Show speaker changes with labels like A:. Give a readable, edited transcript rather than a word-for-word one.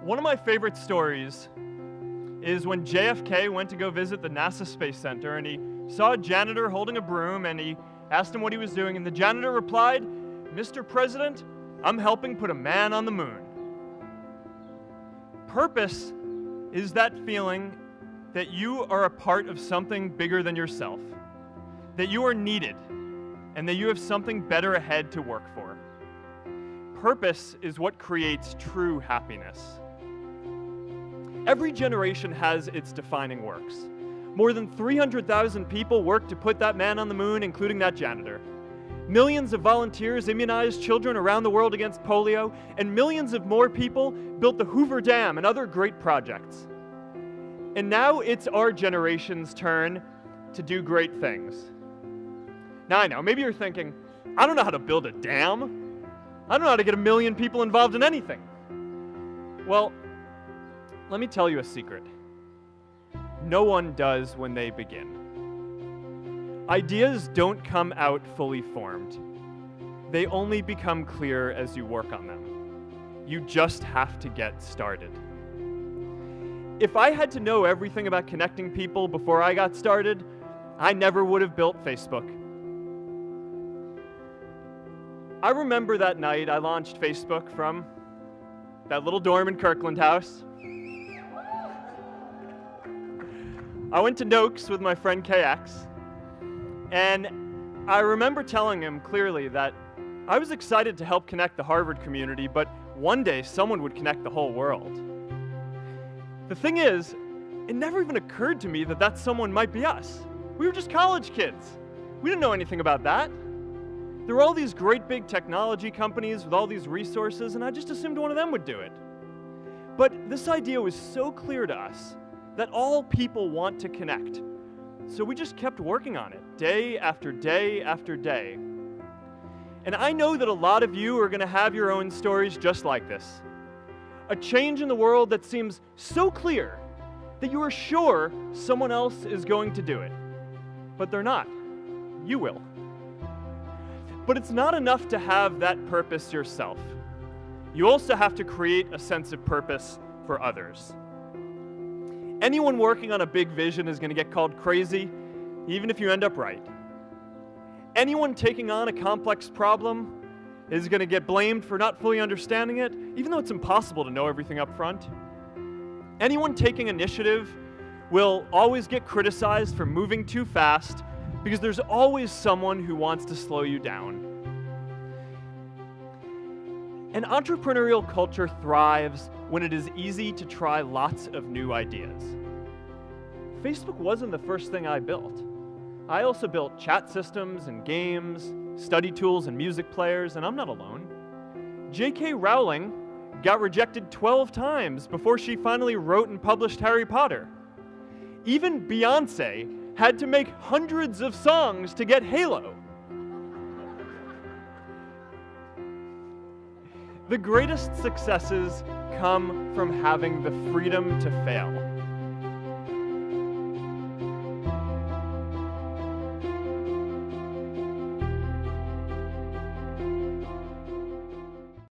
A: One of my favorite stories is when JFK went to go visit the NASA Space Center, and he saw a janitor holding a broom, and he asked him what he was doing, and the janitor replied, "Mr. President, I'm helping put a man on the moon." Purpose is that feeling that you are a part of something bigger than yourself, that you are needed, and that you have something better ahead to work for. Purpose is what creates true happiness. Every generation has its defining works. More than 300,000 people worked to put that man on the moon, including that janitor. Millions of volunteers immunized children around the world against polio, and millions of more people built the Hoover Dam and other great projects. And now it's our generation's turn to do great things. Now I know, maybe you're thinking, I don't know how to build a dam. I don't know how to get 1 million people involved in anything. Well, let me tell you a secret. No one does when they begin. Ideas don't come out fully formed. They only become clear as you work on them. You just have to get started. If I had to know everything about connecting people before I got started, I never would have built Facebook. I remember that night I launched Facebook from that little dorm in Kirkland House. I went to Noakes with my friend KX, and I remember telling him clearly that I was excited to help connect the Harvard community, but one day someone would connect the whole world. The thing is, it never even occurred to me that that someone might be us. We were just college kids. We didn't know anything about that. There were all these great big technology companies with all these resources, and I just assumed one of them would do it. But this idea was so clear to us that all people want to connect. So we just kept working on it, day after day after day. And I know that a lot of you are going to have your own stories just like this. A change in the world that seems so clear that you are sure someone else is going to do it. But they're not. You will. But it's not enough to have that purpose yourself. You also have to create a sense of purpose for others. Anyone working on a big vision is going to get called crazy, even if you end up right. Anyone taking on a complex problem is going to get blamed for not fully understanding it, even though it's impossible to know everything up front. Anyone taking initiative will always get criticized for moving too fast, because there's always someone who wants to slow you down. An entrepreneurial culture thrives when it is easy to try lots of new ideas. Facebook wasn't the first thing I built. I also built chat systems and games, study tools and music players, and I'm not alone. J.K. Rowling got rejected 12 times before she finally wrote and published Harry Potter. Even Beyoncé had to make hundreds of songs to get Halo. The greatest successes come from having the freedom to fail.